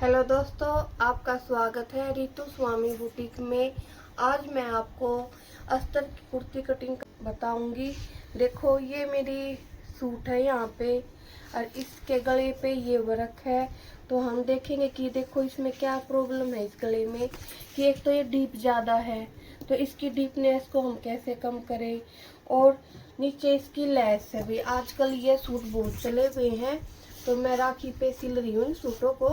Hello दोस्तों, आपका स्वागत है रितु स्वामी बुटीक में। आज मैं आपको अस्तर की कुर्ती कटिंग बताऊंगी। देखो, ये मेरी सूट है यहाँ पे और इसके गले पे ये वर्क है। तो हम देखेंगे कि देखो इसमें क्या प्रॉब्लम है इस गले में, कि एक तो ये डीप ज़्यादा है, तो इसकी डीपनेस को हम कैसे कम करें। और नीचे इसकी लेस है भी, आजकल ये सूट बहुत चले हुए हैं, तो मैं राखी पे सिल रही हूँ इन सूटों को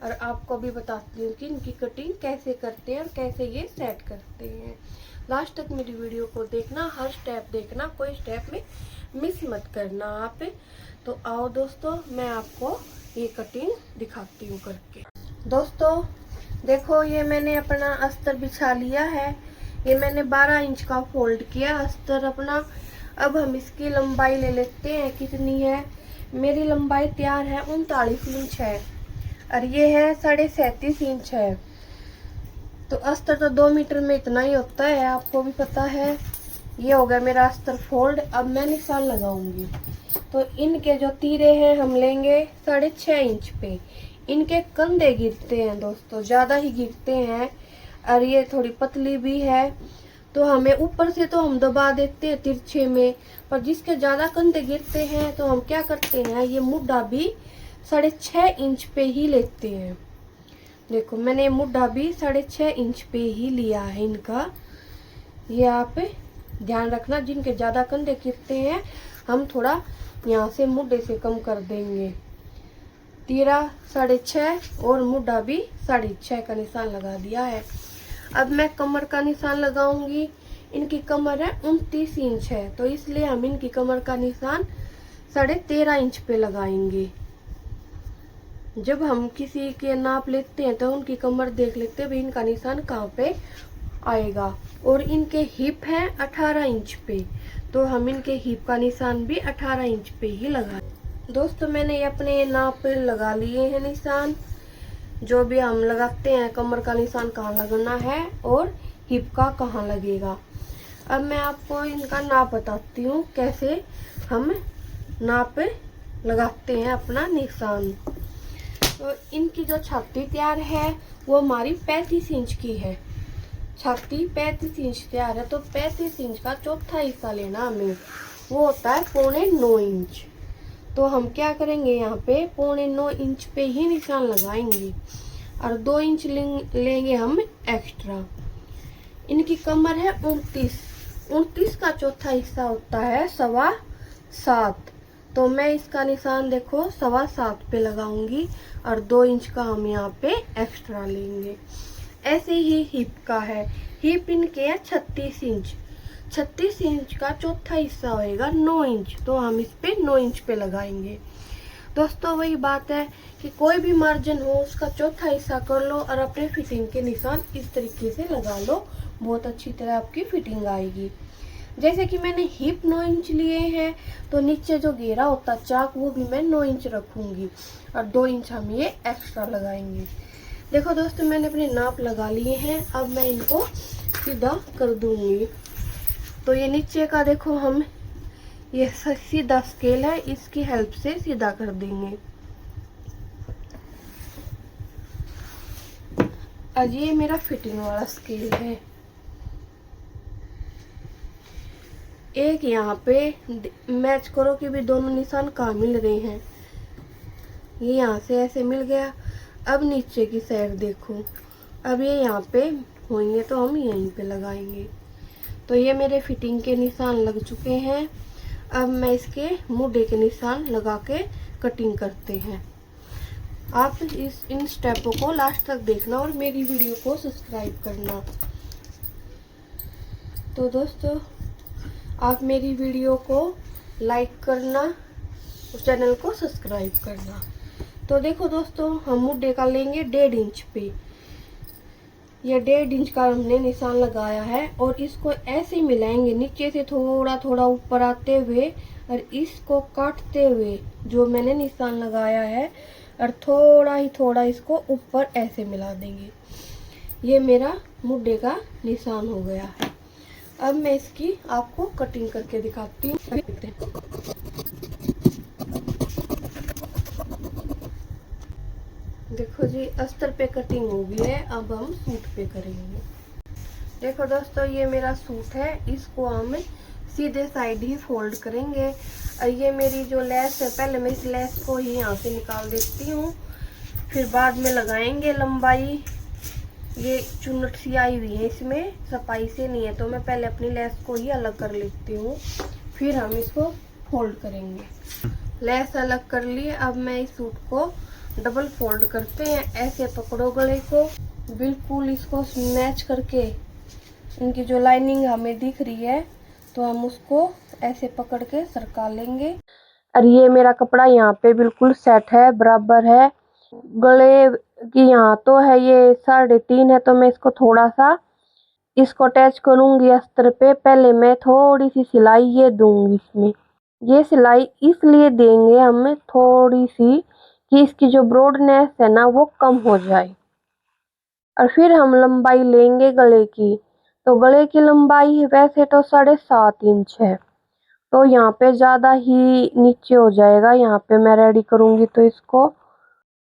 और आपको भी बताती हूँ कि इनकी कटिंग कैसे करते हैं और कैसे ये सेट करते हैं। लास्ट तक मेरी वीडियो को देखना, हर स्टेप देखना, कोई स्टेप में मिस मत करना आप। तो आओ दोस्तों, मैं आपको ये कटिंग दिखाती हूँ करके। दोस्तों देखो, ये मैंने अपना अस्तर बिछा लिया है। ये मैंने 12 इंच का फोल्ड किया अस्तर अपना। अब हम इसकी लंबाई ले लेते हैं, कितनी है। मेरी लंबाई तैयार है 39 इंच है और ये है 37.5 इंच है। तो अस्तर तो 2 मीटर में इतना ही होता है, आपको भी पता है। ये हो गया मेरा अस्तर फोल्ड। अब मैं निशान लगाऊंगी। तो इनके जो तीरे हैं हम लेंगे 6.5 इंच पे। इनके कंधे गिरते हैं दोस्तों, ज़्यादा ही गिरते हैं और ये थोड़ी पतली भी है, तो हमें ऊपर से तो हम दबा देते हैं तिरछे में, पर जिसके ज़्यादा कंधे गिरते हैं तो हम क्या करते हैं, ये मुड्ढा भी 6.5 इंच पे ही लेते हैं। देखो, मैंने मुड्ढा भी 6.5 इंच पे ही लिया है इनका। ये आप ध्यान रखना, जिनके ज़्यादा कंधे गिरते हैं हम थोड़ा यहाँ से मुड्ढे से कम कर देंगे। तीरा 6.5 और मुड्ढा भी 6.5 का निशान लगा दिया है। अब मैं कमर का निशान लगाऊंगी। इनकी कमर है 29 इंच है, तो इसलिए हम इनकी कमर का निशान 13.5 इंच पे लगाएंगे। जब हम किसी के नाप लेते हैं तो उनकी कमर देख लेते हैं भाई इनका निशान कहाँ पे आएगा। और इनके हिप है 18 इंच पे, तो हम इनके हिप का निशान भी 18 इंच पे ही लगाए। दोस्तों मैंने अपने नाप लगा लिए हैं निशान, जो भी हम लगाते हैं, कमर का निशान कहाँ लगना है और हिप का कहाँ लगेगा। अब मैं आपको इनका नाप बताती हूँ, कैसे हम नाप लगाते हैं अपना निशान। तो इनकी जो छाती तैयार है वो हमारी 35 इंच की है। छाती 35 इंच तैयार है, तो 35 इंच का चौथा हिस्सा लेना हमें, वो होता है 9.25 इंच। तो हम क्या करेंगे, यहाँ पे 9.25 इंच पे ही निशान लगाएंगे और 2 इंच लेंगे हम एक्स्ट्रा। इनकी कमर है 29 का चौथा हिस्सा होता है 7.25। तो मैं इसका निशान देखो 7.25 पे लगाऊंगी और 2 इंच का हम यहाँ पे एक्स्ट्रा लेंगे। ऐसे ही हिप का है, हिप इनके है 36 इंच। 36 इंच का चौथा हिस्सा होएगा 9 इंच, तो हम इस पे 9 इंच पे लगाएंगे। दोस्तों वही बात है कि कोई भी मार्जिन हो उसका चौथा हिस्सा कर लो और अपने फिटिंग के निशान इस तरीके से लगा लो, बहुत अच्छी तरह आपकी फिटिंग आएगी। जैसे कि मैंने हिप 9 इंच लिए हैं, तो नीचे जो घेरा होता चाक वो भी मैं 9 इंच रखूंगी और 2 इंच हम ये एक्स्ट्रा लगाएंगे। देखो दोस्तों, मैंने अपने नाप लगा लिए हैं। अब मैं इनको सीधा कर दूंगी। तो ये नीचे का देखो, हम ये सीधा स्केल है, इसकी हेल्प से सीधा कर देंगे। और ये मेरा फिटिंग वाला स्केल है। एक यहाँ पे मैच करो कि भी दोनों निशान कहाँ मिल रहे हैं। ये यहाँ से ऐसे मिल गया। अब नीचे की साइड देखो, अब ये यहाँ पे होंगे तो हम यहीं पे लगाएंगे। तो ये मेरे फिटिंग के निशान लग चुके हैं। अब मैं इसके मुड्ढे के निशान लगा के कटिंग करते हैं। आप इन स्टेपों को लास्ट तक देखना और मेरी वीडियो को सब्सक्राइब करना। तो दोस्तों आप मेरी वीडियो को लाइक करना और चैनल को सब्सक्राइब करना। तो देखो दोस्तों, हम मुड्ढे का लेंगे 1.5 इंच पे। ये 1.5 इंच का हमने निशान लगाया है और इसको ऐसे मिलाएंगे, नीचे से थोड़ा थोड़ा ऊपर आते हुए और इसको काटते हुए जो मैंने निशान लगाया है, और थोड़ा ही थोड़ा इसको ऊपर ऐसे मिला देंगे। ये मेरा मुड्ढे का निशान हो गया है। अब मैं इसकी आपको कटिंग करके दिखाती हूँ। देखो जी, अस्तर पे कटिंग हो गई है, अब हम सूट पे करेंगे। देखो दोस्तों, ये मेरा सूट है, इसको हम सीधे साइड ही फोल्ड करेंगे। और ये मेरी जो लेस है, पहले मैं इस लेस को ही यहाँ से निकाल देती हूँ, फिर बाद में लगाएंगे लंबाई। ये चुन्नट सी आई हुई है, इसमें सफाई से नहीं है, तो मैं पहले अपनी लेस को ही अलग कर लेती हूँ, फिर हम इसको फोल्ड करेंगे। लेस अलग कर लिए, अब मैं इस सूट को डबल फोल्ड करते हैं। ऐसे पकड़ो गले को, बिल्कुल इसको स्नैच करके, इनकी जो लाइनिंग हमें दिख रही है तो हम उसको ऐसे पकड़ के सरका लेंगे। और ये मेरा कपड़ा यहाँ पे बिल्कुल सेट है, बराबर है। गले की यहाँ तो है ये 3.5 है, तो मैं इसको थोड़ा सा इसको अटैच करूंगी अस्तर पे। पहले मैं थोड़ी सी सिलाई ये दूंगी इसमें। ये सिलाई इसलिए देंगे हम थोड़ी सी कि इसकी जो ब्रॉडनेस है ना वो कम हो जाए। और फिर हम लंबाई लेंगे गले की, तो गले की लंबाई वैसे तो 7.5 इंच है, तो यहाँ पे ज़्यादा ही नीचे हो जाएगा। यहाँ पे मैं रेडी करूँगी तो इसको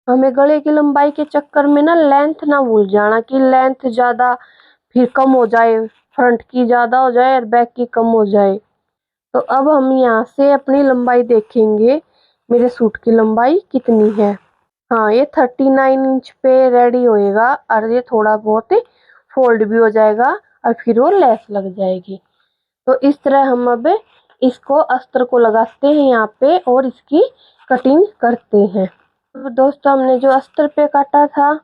हमें गले की लंबाई के चक्कर में ना लेंथ ना भूल जाना कि लेंथ ज़्यादा फिर कम हो जाए, फ्रंट की ज़्यादा हो जाए और बैक की कम हो जाए। तो अब हम यहाँ से अपनी लंबाई देखेंगे, मेरे सूट की लंबाई कितनी है। हाँ, ये 39 इंच पे रेडी होएगा और ये थोड़ा बहुत फोल्ड भी हो जाएगा और फिर वो लेस लग जाएगी। तो इस तरह हम अब इसको अस्तर को लगाते हैं यहाँ पे और इसकी कटिंग करते हैं। अब दोस्तों, हमने जो अस्तर पे काटा था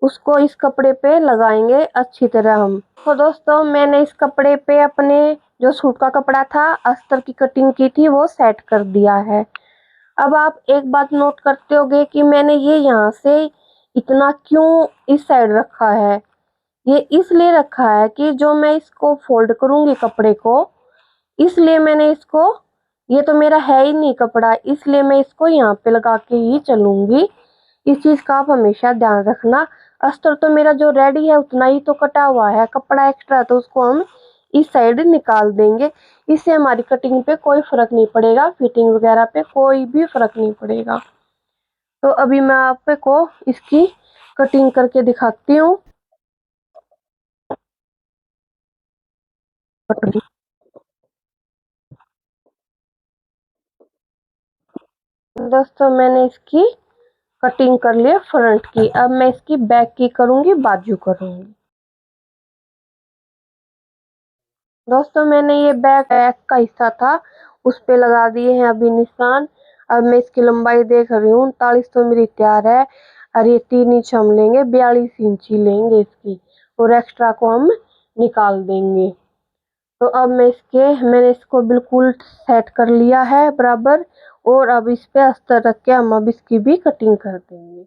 उसको इस कपड़े पे लगाएंगे अच्छी तरह हम। तो दोस्तों, मैंने इस कपड़े पे अपने जो सूट का कपड़ा था अस्तर की कटिंग की थी वो सेट कर दिया है। अब आप एक बात नोट करते होगे कि मैंने ये यहाँ से इतना क्यों इस साइड रखा है। ये इसलिए रखा है कि जो मैं इसको फोल्ड करूंगी कपड़े को, इसलिए मैंने इसको, ये तो मेरा है ही नहीं कपड़ा, इसलिए मैं इसको यहाँ पे लगा के ही चलूंगी। इस चीज का आप हमेशा ध्यान रखना। अस्तर तो मेरा जो रेडी है उतना ही तो कटा हुआ है, कपड़ा एक्स्ट्रा तो उसको हम इस साइड निकाल देंगे। इससे हमारी कटिंग पे कोई फर्क नहीं पड़ेगा, फिटिंग वगैरह पे कोई भी फर्क नहीं पड़ेगा। तो अभी मैं आपको इसकी कटिंग करके दिखाती हूँ। दोस्तों, मैंने इसकी कटिंग कर लिया फ्रंट की, अब मैं इसकी बैक की करूंगी, बाजू करूंगी। दोस्तों, मैंने ये बैक का हिस्सा था उस पे लगा दिए हैं अभी निशान। अब मैं इसकी लंबाई देख रही हूँ, 39 तो मेरी तैयार है और ये 3 इंच हम लेंगे, 42 इंच ही लेंगे इसकी, और एक्स्ट्रा को हम निकाल देंगे। तो अब मैंने इसको बिल्कुल सेट कर लिया है बराबर, और अब इस पे अस्तर रख के हम अब इसकी भी कटिंग कर देंगे।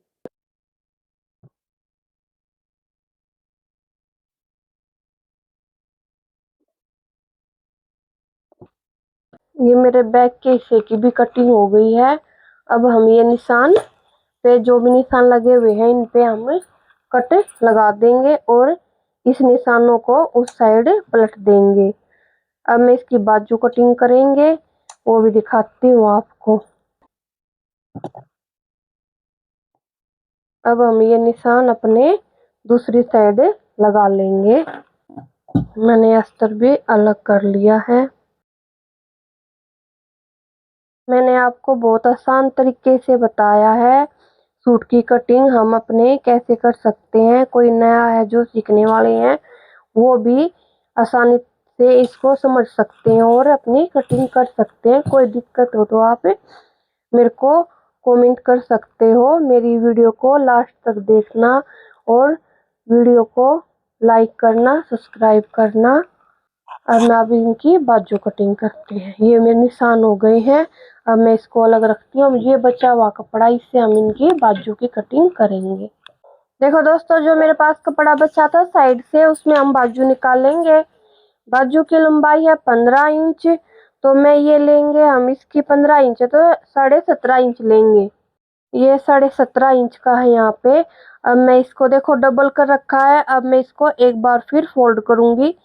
ये मेरे बैक के हिस्से की भी कटिंग हो गई है। अब हम ये निशान पे जो भी निशान लगे हुए हैं इन पे हम कट लगा देंगे और इस निशानों को उस साइड पलट देंगे। अब मैं इसकी बाजू कटिंग करेंगे, वो भी दिखाती हूँ आपको। अब हम ये निशान अपने दूसरी साइड लगा लेंगे। मैंने अस्तर भी अलग कर लिया है। मैंने आपको बहुत आसान तरीके से बताया है सूट की कटिंग हम अपने कैसे कर सकते हैं। कोई नया है जो सीखने वाले हैं वो भी आसानी से इसको समझ सकते हैं और अपनी कटिंग कर सकते हैं। कोई दिक्कत हो तो आप मेरे को कमेंट कर सकते हो। मेरी वीडियो को लास्ट तक देखना और वीडियो को लाइक करना, सब्सक्राइब करना। अब मैं अब इनकी बाजू कटिंग करते हैं। ये मेरे निशान हो गए हैं, अब मैं इसको अलग रखती हूँ। ये बचा हुआ कपड़ा, इससे हम इनकी बाजू की कटिंग करेंगे। देखो दोस्तों, जो मेरे पास कपड़ा बचा था साइड से उसमें हम बाजू निकालेंगे। बाजू की लंबाई है 15 इंच, तो मैं ये लेंगे, हम इसकी 15 इंच है तो 17.5 इंच लेंगे। ये 17.5 इंच का है यहाँ पे। अब मैं इसको देखो डबल कर रखा है, अब मैं इसको एक बार फिर फोल्ड करूंगी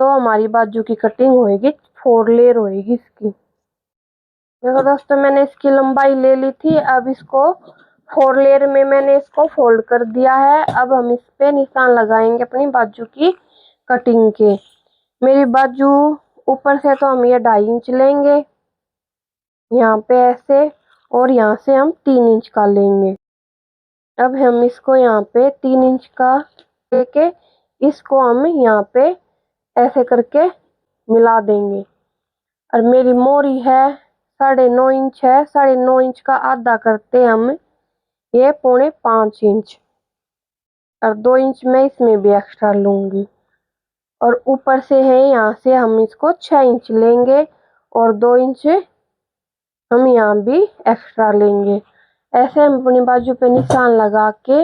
तो हमारी बाजू की कटिंग होएगी, 4 लेयर होएगी इसकी। देखो दोस्तों, मैंने इसकी लंबाई ले ली थी, अब इसको 4 लेयर में मैंने इसको फोल्ड कर दिया है। अब हम इस पे निशान लगाएंगे अपनी बाजू की कटिंग के। मेरी बाजू ऊपर से तो हम ये 2.5 इंच लेंगे यहाँ पे ऐसे, और यहाँ से हम 3 इंच का लेंगे। अब हम इसको यहाँ पे 3 इंच का लेके इसको हम यहाँ पे ऐसे करके मिला देंगे। और मेरी मोरी है 9.5 इंच है, 9.5 इंच का आधा करते हम ये 4.5 इंच, और 2 इंच मैं इसमें भी एक्स्ट्रा लूंगी। और ऊपर से है यहाँ से हम इसको 6 इंच लेंगे और 2 इंच हम यहाँ भी एक्स्ट्रा लेंगे। ऐसे हम अपनी बाजू पे निशान लगा के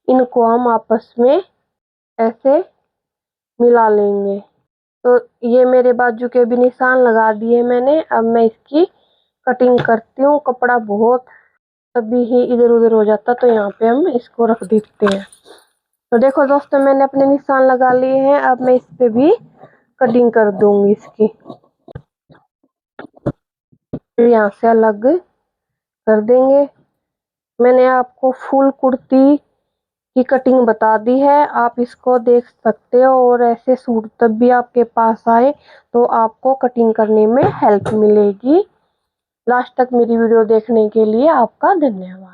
इनको हम आपस में ऐसे मिला लेंगे। तो ये मेरे बाजू के भी निशान लगा दिए मैंने। अब मैं इसकी कटिंग करती हूँ। कपड़ा बहुत अभी ही इधर उधर हो जाता तो यहाँ पे हम इसको रख देते हैं। तो देखो दोस्तों, मैंने अपने निशान लगा लिए हैं। अब मैं इस पे भी कटिंग कर दूंगी इसकी। फिर यहाँ से अलग कर देंगे। मैंने आपको फुल कुर्ती की कटिंग बता दी है, आप इसको देख सकते हो। और ऐसे सूट तब भी आपके पास आए तो आपको कटिंग करने में हेल्प मिलेगी। लास्ट तक मेरी वीडियो देखने के लिए आपका धन्यवाद।